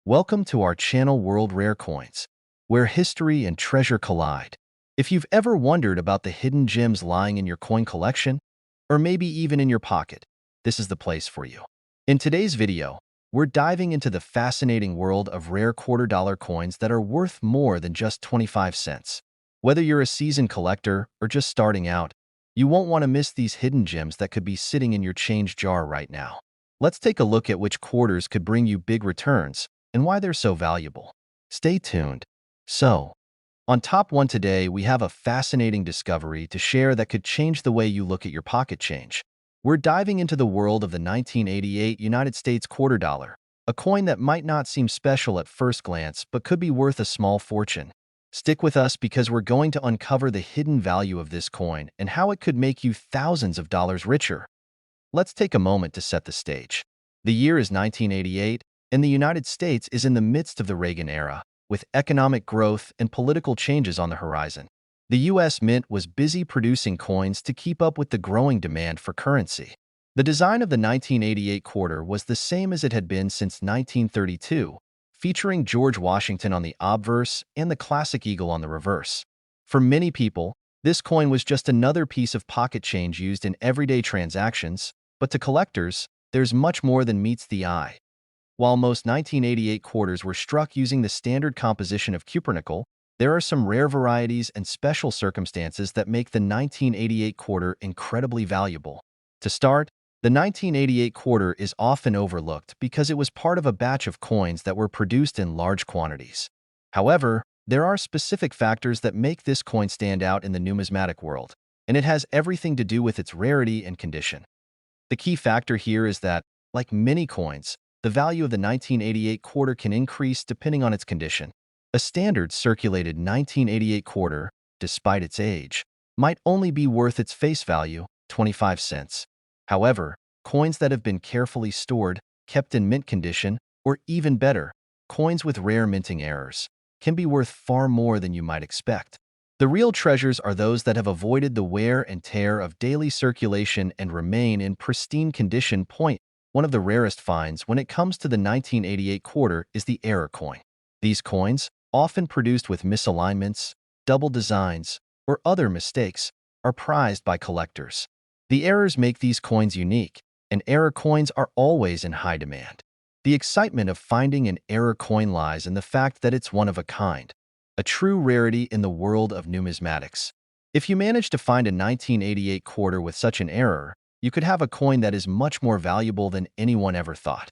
Welcome to our channel World Rare Coins, where history and treasure collide. If you've ever wondered about the hidden gems lying in your coin collection, or maybe even in your pocket, this is the place for you. In today's video, we're diving into the fascinating world of rare quarter-dollar coins that are worth more than just 25 cents. Whether you're a seasoned collector or just starting out, you won't want to miss these hidden gems that could be sitting in your change jar right now. Let's take a look at which quarters could bring you big returns and why they're so valuable. Stay tuned. So, on top one today, we have a fascinating discovery to share that could change the way you look at your pocket change. We're diving into the world of the 1988 United States quarter dollar, a coin that might not seem special at first glance but could be worth a small fortune. Stick with us because we're going to uncover the hidden value of this coin and how it could make you thousands of dollars richer. Let's take a moment to set the stage. The year is 1988, and the United States is in the midst of the Reagan era, with economic growth and political changes on the horizon. The U.S. Mint was busy producing coins to keep up with the growing demand for currency. The design of the 1988 quarter was the same as it had been since 1932, featuring George Washington on the obverse and the classic eagle on the reverse. For many people, this coin was just another piece of pocket change used in everyday transactions, but to collectors, there's much more than meets the eye. While most 1988 quarters were struck using the standard composition of cupronickel, there are some rare varieties and special circumstances that make the 1988 quarter incredibly valuable. To start, the 1988 quarter is often overlooked because it was part of a batch of coins that were produced in large quantities. However, there are specific factors that make this coin stand out in the numismatic world, and it has everything to do with its rarity and condition. The key factor here is that, like many coins, the value of the 1988 quarter can increase depending on its condition. A standard circulated 1988 quarter, despite its age, might only be worth its face value, 25 cents. However, coins that have been carefully stored, kept in mint condition, or even better, coins with rare minting errors, can be worth far more than you might expect. The real treasures are those that have avoided the wear and tear of daily circulation and remain in pristine condition. One of the rarest finds when it comes to the 1988 quarter is the error coin. These coins, often produced with misalignments, double designs, or other mistakes, are prized by collectors. The errors make these coins unique, and error coins are always in high demand. The excitement of finding an error coin lies in the fact that it's one of a kind, a true rarity in the world of numismatics. If you manage to find a 1988 quarter with such an error, you could have a coin that is much more valuable than anyone ever thought.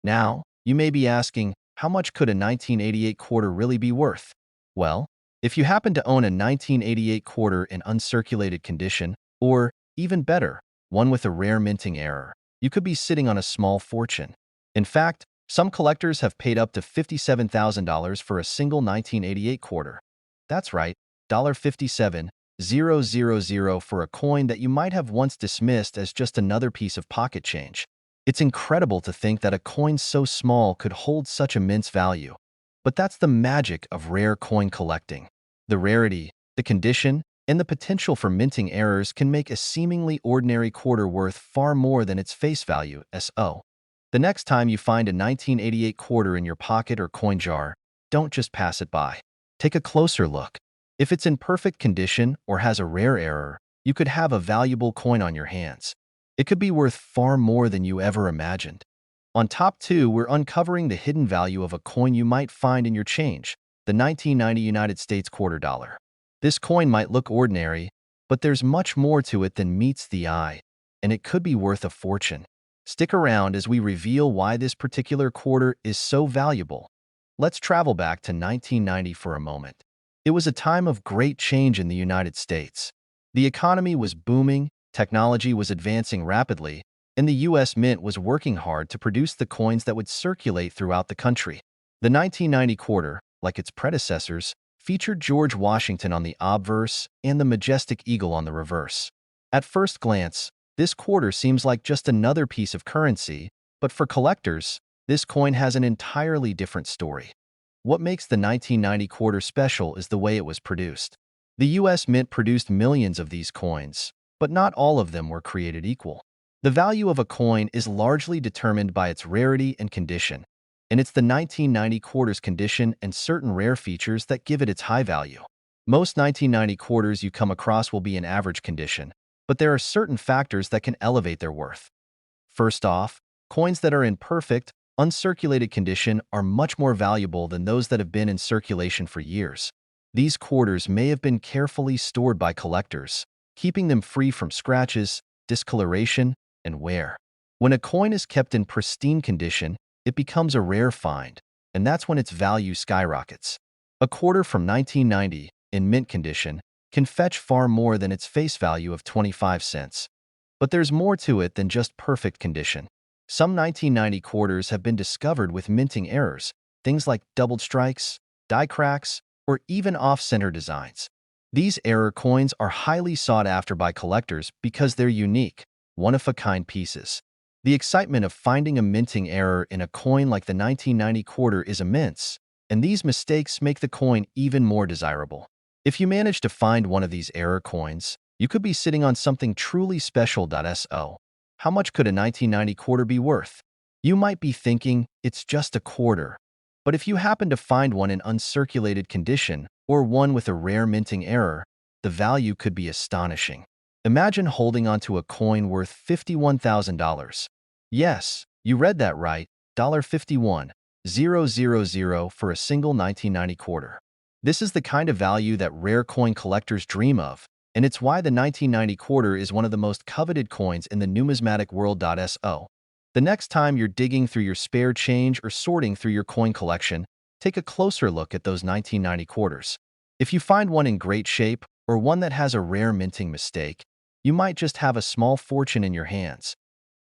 Now, you may be asking, how much could a 1988 quarter really be worth? Well, if you happen to own a 1988 quarter in uncirculated condition, or, even better, one with a rare minting error, you could be sitting on a small fortune. In fact, some collectors have paid up to $57,000 for a single 1988 quarter. That's right, $57,000 for a coin that you might have once dismissed as just another piece of pocket change. It's incredible to think that a coin so small could hold such immense value. But that's the magic of rare coin collecting. The rarity, the condition, and the potential for minting errors can make a seemingly ordinary quarter worth far more than its face value, so. The next time you find a 1988 quarter in your pocket or coin jar, don't just pass it by. Take a closer look. If it's in perfect condition or has a rare error, you could have a valuable coin on your hands. It could be worth far more than you ever imagined. On top two, we're uncovering the hidden value of a coin you might find in your change, the 1990 United States quarter dollar. This coin might look ordinary, but there's much more to it than meets the eye, and it could be worth a fortune. Stick around as we reveal why this particular quarter is so valuable. Let's travel back to 1990 for a moment. It was a time of great change in the United States. The economy was booming, technology was advancing rapidly, and the U.S. Mint was working hard to produce the coins that would circulate throughout the country. The 1990 quarter, like its predecessors, featured George Washington on the obverse and the majestic eagle on the reverse. At first glance, this quarter seems like just another piece of currency, but for collectors, this coin has an entirely different story. What makes the 1990 quarter special is the way it was produced. The U.S. Mint produced millions of these coins, but not all of them were created equal. The value of a coin is largely determined by its rarity and condition. and it's the 1990 quarters condition and certain rare features that give it its high value. Most 1990 quarters you come across will be in average condition, but there are certain factors that can elevate their worth. First off, coins that are in perfect, uncirculated condition are much more valuable than those that have been in circulation for years. These quarters may have been carefully stored by collectors, keeping them free from scratches, discoloration, and wear. When a coin is kept in pristine condition, it becomes a rare find, and that's when its value skyrockets. A quarter from 1990, in mint condition, can fetch far more than its face value of 25 cents. But there's more to it than just perfect condition. Some 1990 quarters have been discovered with minting errors, things like doubled strikes, die cracks, or even off-center designs. These error coins are highly sought after by collectors because they're unique, one-of-a-kind pieces. The excitement of finding a minting error in a coin like the 1990 quarter is immense, and these mistakes make the coin even more desirable. If you manage to find one of these error coins, you could be sitting on something truly special. So, how much could a 1990 quarter be worth? You might be thinking, it's just a quarter. But if you happen to find one in uncirculated condition or one with a rare minting error, the value could be astonishing. Imagine holding onto a coin worth $51,000. Yes, you read that right, $51,000 for a single 1990 quarter. This is the kind of value that rare coin collectors dream of, and it's why the 1990 quarter is one of the most coveted coins in the numismatic world. So, the next time you're digging through your spare change or sorting through your coin collection, take a closer look at those 1990 quarters. If you find one in great shape or one that has a rare minting mistake, you might just have a small fortune in your hands.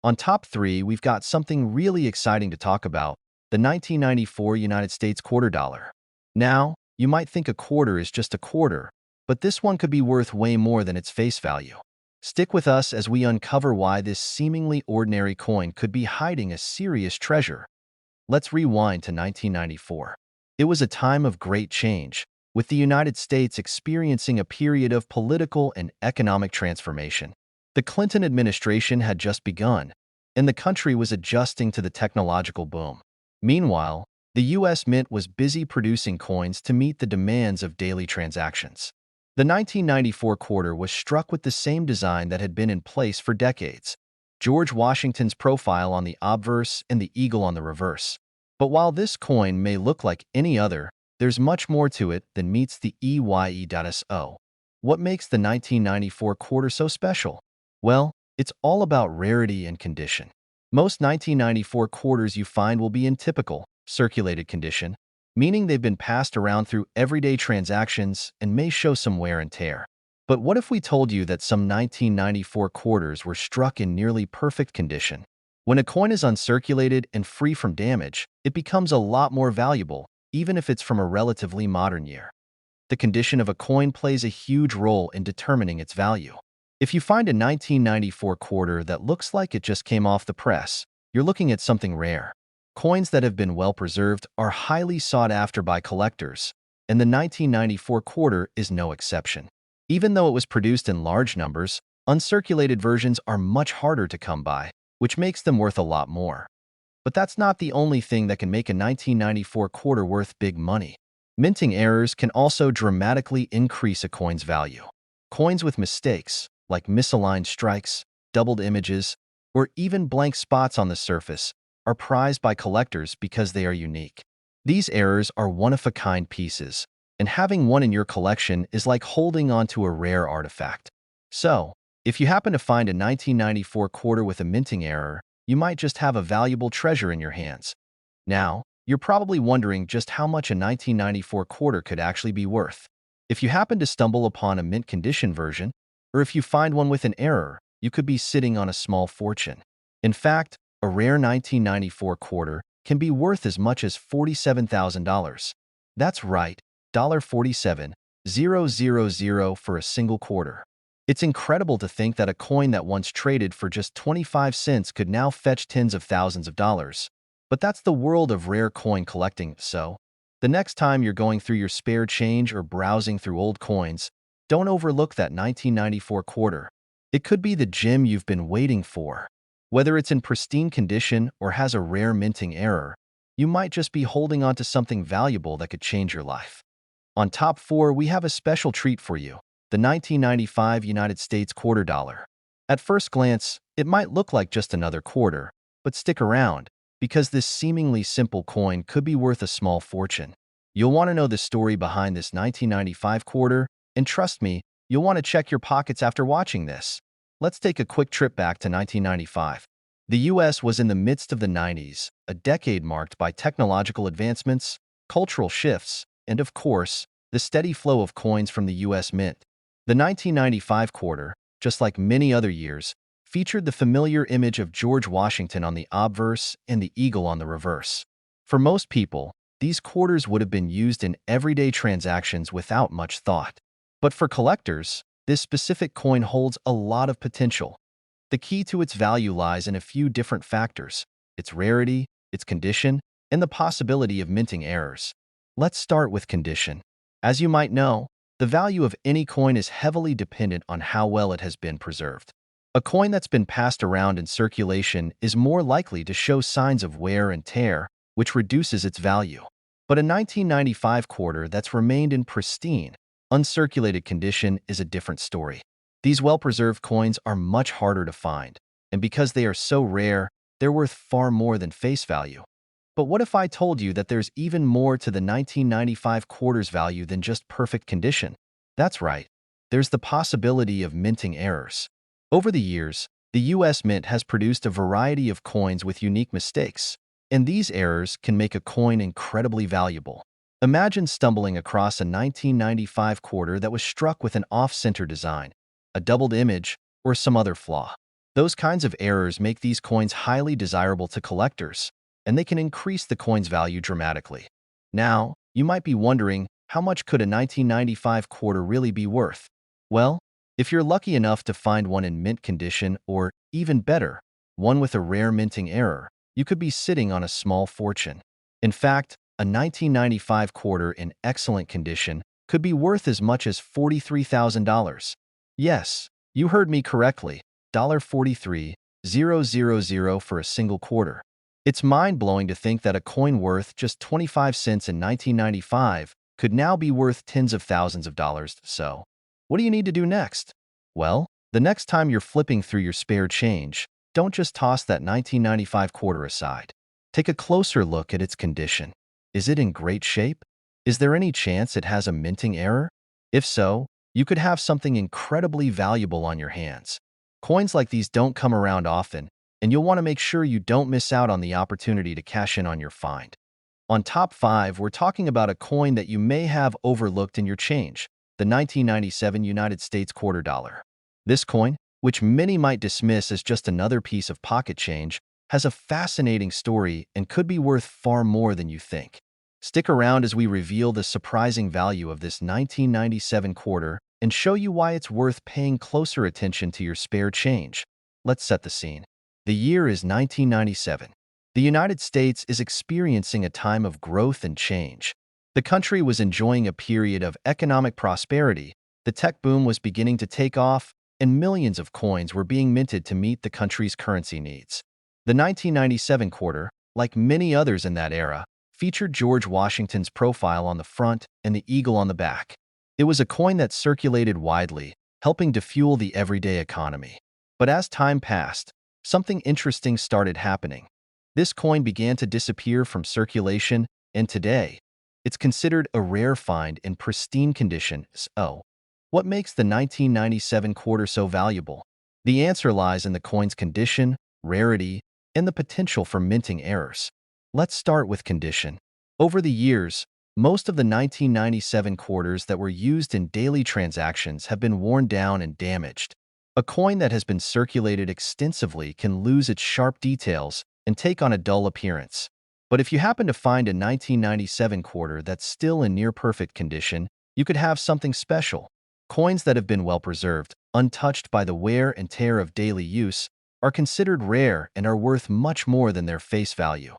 On top 3, we've got something really exciting to talk about, the 1994 United States quarter dollar. Now, you might think a quarter is just a quarter, but this one could be worth way more than its face value. Stick with us as we uncover why this seemingly ordinary coin could be hiding a serious treasure. Let's rewind to 1994. It was a time of great change, with the United States experiencing a period of political and economic transformation. The Clinton administration had just begun, and the country was adjusting to the technological boom. Meanwhile, the U.S. Mint was busy producing coins to meet the demands of daily transactions. The 1994 quarter was struck with the same design that had been in place for decades: George Washington's profile on the obverse and the eagle on the reverse. But while this coin may look like any other, there's much more to it than meets the EYE.SO. What makes the 1994 quarter so special? Well, it's all about rarity and condition. Most 1994 quarters you find will be in typical, circulated condition, meaning they've been passed around through everyday transactions and may show some wear and tear. But what if we told you that some 1994 quarters were struck in nearly perfect condition? When a coin is uncirculated and free from damage, it becomes a lot more valuable, even if it's from a relatively modern year. The condition of a coin plays a huge role in determining its value. If you find a 1994 quarter that looks like it just came off the press, you're looking at something rare. Coins that have been well preserved are highly sought after by collectors, and the 1994 quarter is no exception. Even though it was produced in large numbers, uncirculated versions are much harder to come by, which makes them worth a lot more. But that's not the only thing that can make a 1994 quarter worth big money. Minting errors can also dramatically increase a coin's value. Coins with mistakes, like misaligned strikes, doubled images, or even blank spots on the surface, are prized by collectors because they are unique. These errors are one-of-a-kind pieces, and having one in your collection is like holding onto a rare artifact. So, if you happen to find a 1994 quarter with a minting error, you might just have a valuable treasure in your hands. Now, you're probably wondering just how much a 1994 quarter could actually be worth. If you happen to stumble upon a mint condition version, or if you find one with an error, you could be sitting on a small fortune. In fact, a rare 1994 quarter can be worth as much as $47,000. That's right, $47,000 for a single quarter. It's incredible to think that a coin that once traded for just 25 cents could now fetch tens of thousands of dollars. But that's the world of rare coin collecting. So, the next time you're going through your spare change or browsing through old coins, don't overlook that 1994 quarter. It could be the gem you've been waiting for. Whether it's in pristine condition or has a rare minting error, you might just be holding on to something valuable that could change your life. On top 4, we have a special treat for you, the 1995 United States quarter dollar. At first glance, it might look like just another quarter, but stick around, because this seemingly simple coin could be worth a small fortune. You'll want to know the story behind this 1995 quarter, and trust me, you'll want to check your pockets after watching this. Let's take a quick trip back to 1995. The US was in the midst of the 90s, a decade marked by technological advancements, cultural shifts, and of course, the steady flow of coins from the US Mint. The 1995 quarter, just like many other years, featured the familiar image of George Washington on the obverse and the eagle on the reverse. For most people, these quarters would have been used in everyday transactions without much thought. But for collectors, this specific coin holds a lot of potential. The key to its value lies in a few different factors: its rarity, its condition, and the possibility of minting errors. Let's start with condition. As you might know, the value of any coin is heavily dependent on how well it has been preserved. A coin that's been passed around in circulation is more likely to show signs of wear and tear, which reduces its value. But a 1995 quarter that's remained in pristine, uncirculated condition is a different story. These well-preserved coins are much harder to find, and because they are so rare, they're worth far more than face value. But what if I told you that there's even more to the 1995 quarter's value than just perfect condition? That's right. There's the possibility of minting errors. Over the years, the US Mint has produced a variety of coins with unique mistakes, and these errors can make a coin incredibly valuable. Imagine stumbling across a 1995 quarter that was struck with an off-center design, a doubled image, or some other flaw. Those kinds of errors make these coins highly desirable to collectors, and they can increase the coin's value dramatically. Now, you might be wondering, how much could a 1995 quarter really be worth? Well, if you're lucky enough to find one in mint condition, or even better, one with a rare minting error, you could be sitting on a small fortune. In fact, a 1995 quarter in excellent condition could be worth as much as $43,000. Yes, you heard me correctly, $43,000 for a single quarter. It's mind-blowing to think that a coin worth just 25 cents in 1995 could now be worth tens of thousands of dollars. So, what do you need to do next? Well, the next time you're flipping through your spare change, don't just toss that 1995 quarter aside. Take a closer look at its condition. Is it in great shape? Is there any chance it has a minting error? If so, you could have something incredibly valuable on your hands. Coins like these don't come around often, and you'll want to make sure you don't miss out on the opportunity to cash in on your find. On top 5, we're talking about a coin that you may have overlooked in your change, the 1997 United States quarter dollar. This coin, which many might dismiss as just another piece of pocket change, has a fascinating story and could be worth far more than you think. Stick around as we reveal the surprising value of this 1997 quarter and show you why it's worth paying closer attention to your spare change. Let's set the scene. The year is 1997. The United States is experiencing a time of growth and change. The country was enjoying a period of economic prosperity, the tech boom was beginning to take off, and millions of coins were being minted to meet the country's currency needs. The 1997 quarter, like many others in that era, featured George Washington's profile on the front and the eagle on the back. It was a coin that circulated widely, helping to fuel the everyday economy. But as time passed, something interesting started happening. This coin began to disappear from circulation, and today, it's considered a rare find in pristine condition. So, what makes the 1997 quarter so valuable? The answer lies in the coin's condition, rarity, and the potential for minting errors. Let's start with condition. Over the years, most of the 1997 quarters that were used in daily transactions have been worn down and damaged. A coin that has been circulated extensively can lose its sharp details and take on a dull appearance. But if you happen to find a 1997 quarter that's still in near-perfect condition, you could have something special. Coins that have been well preserved, untouched by the wear and tear of daily use, are considered rare and are worth much more than their face value.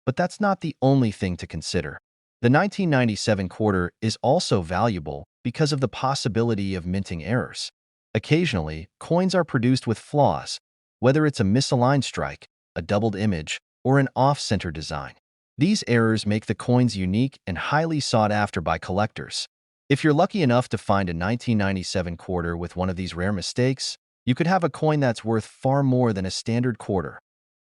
But that's not the only thing to consider. The 1997 quarter is also valuable because of the possibility of minting errors. Occasionally, coins are produced with flaws, whether it's a misaligned strike, a doubled image, or an off-center design. These errors make the coins unique and highly sought after by collectors. If you're lucky enough to find a 1997 quarter with one of these rare mistakes, you could have a coin that's worth far more than a standard quarter.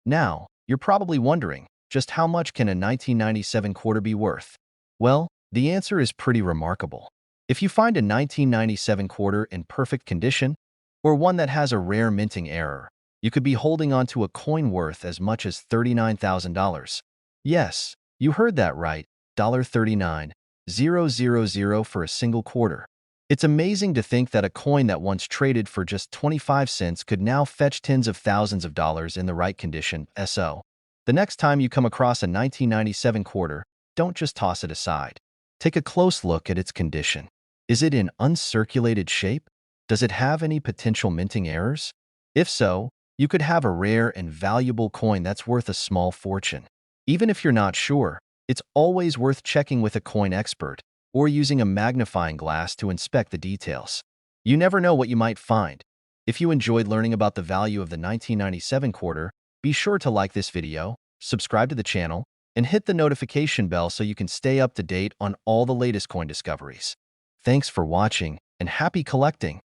Now, you're probably wondering, just how much can a 1997 quarter be worth? Well, the answer is pretty remarkable. If you find a 1997 quarter in perfect condition, or one that has a rare minting error, you could be holding on to a coin worth as much as $39,000. Yes, you heard that right, $39,000 for a single quarter. It's amazing to think that a coin that once traded for just 25 cents could now fetch tens of thousands of dollars in the right condition. So, the next time you come across a 1997 quarter, don't just toss it aside. Take a close look at its condition. Is it in uncirculated shape? Does it have any potential minting errors? If so, you could have a rare and valuable coin that's worth a small fortune. Even if you're not sure, it's always worth checking with a coin expert or using a magnifying glass to inspect the details. You never know what you might find. If you enjoyed learning about the value of the 1997 quarter, be sure to like this video, subscribe to the channel, and hit the notification bell so you can stay up to date on all the latest coin discoveries. Thanks for watching, and happy collecting!